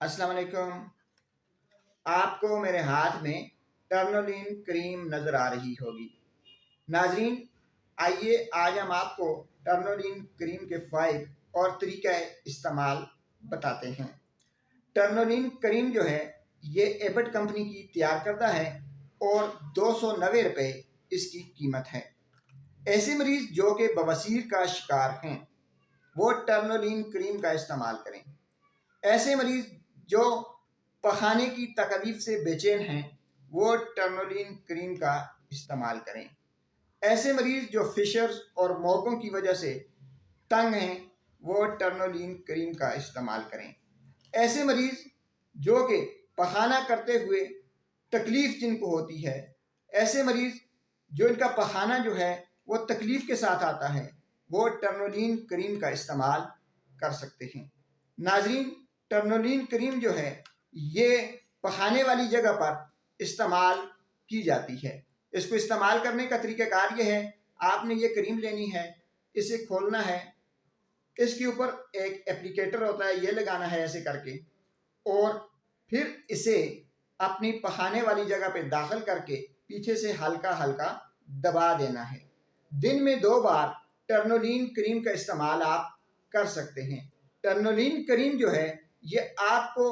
अस्सलाम वालेकुम। आपको मेरे हाथ में टर्नोलिन क्रीम नज़र आ रही होगी। नाजरीन, आइए आज हम आपको टर्नोलिन क्रीम के फ़ायदे और तरीक़ा इस्तेमाल बताते हैं। टर्नोलिन क्रीम जो है ये एबट कंपनी की तैयार करता है और 290 रुपये इसकी कीमत है। ऐसे मरीज़ जो कि बवासीर का शिकार हैं वो टर्नोलिन क्रीम का इस्तेमाल करें। ऐसे मरीज़ जो पखाने की तकलीफ से बेचैन हैं वो टर्नोलिन क्रीम का इस्तेमाल करें। ऐसे मरीज़ जो फिशर्स और मोकों की वजह से तंग हैं वो टर्नोलिन क्रीम का इस्तेमाल करें। ऐसे मरीज़ जो कि पखाना करते हुए तकलीफ़ जिनको होती है, ऐसे मरीज़ जो इनका पखाना जो है वो तकलीफ़ के साथ आता है, वो टर्नोलिन क्रीम का इस्तेमाल कर सकते हैं। नाजरीन, टर्नोलिन क्रीम जो है ये पखाने वाली जगह पर इस्तेमाल की जाती है। इसको इस्तेमाल करने का तरीक़ाकार ये है, आपने ये क्रीम लेनी है, इसे खोलना है, इसके ऊपर एक एप्लीकेटर होता है, ये लगाना है ऐसे करके, और फिर इसे अपनी पखाने वाली जगह पे दाखिल करके पीछे से हल्का हल्का दबा देना है। दिन में 2 बार टर्नोलिन क्रीम का इस्तेमाल आप कर सकते हैं। टर्नोलिन क्रीम जो है ये आपको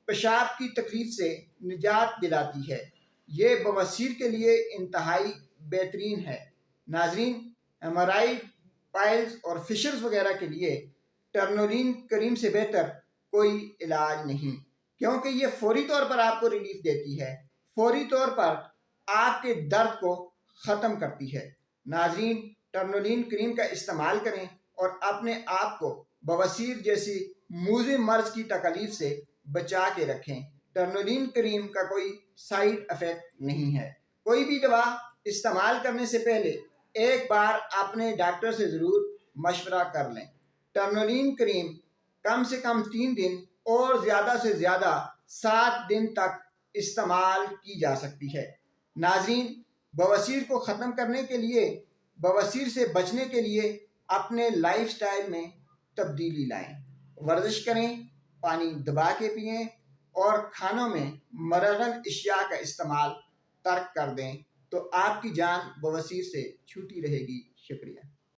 पेशाब की तकलीफ से निजात दिलाती है। ये बवासीर के लिए इंतहाई बेहतरीन है। नाजरीन, हेमोराइड, पाइल्स और फिशर्स वगैरह के लिए टर्नोलिन क्रीम से बेहतर कोई इलाज नहीं, क्योंकि ये फौरी तौर पर आपको रिलीफ देती है, फौरी तौर पर आपके दर्द को ख़त्म करती है। नाजरीन, टर्नोलिन क्रीम का इस्तेमाल करें और अपने आप को बवासीर जैसी मूज़िम मर्ज़ की तकलीफ से बचा के रखें। टर्नोलिन क्रीम का कोई साइड इफ़ेक्ट नहीं है। कोई भी दवा इस्तेमाल करने से पहले एक बार अपने डॉक्टर से ज़रूर मशवरा कर लें। टर्नोलिन क्रीम कम से कम 3 दिन और ज़्यादा से ज़्यादा 7 दिन तक इस्तेमाल की जा सकती है। नाज़रीन, बवासीर को ख़त्म करने के लिए, बवासीर से बचने के लिए अपने लाइफस्टाइल में तब्दीली लाएं। वर्जिश करें, पानी दबा के पिएं और खानों में मरगन अशिया का इस्तेमाल तर्क कर दें तो आपकी जान बवासीर से छूटी रहेगी। शुक्रिया।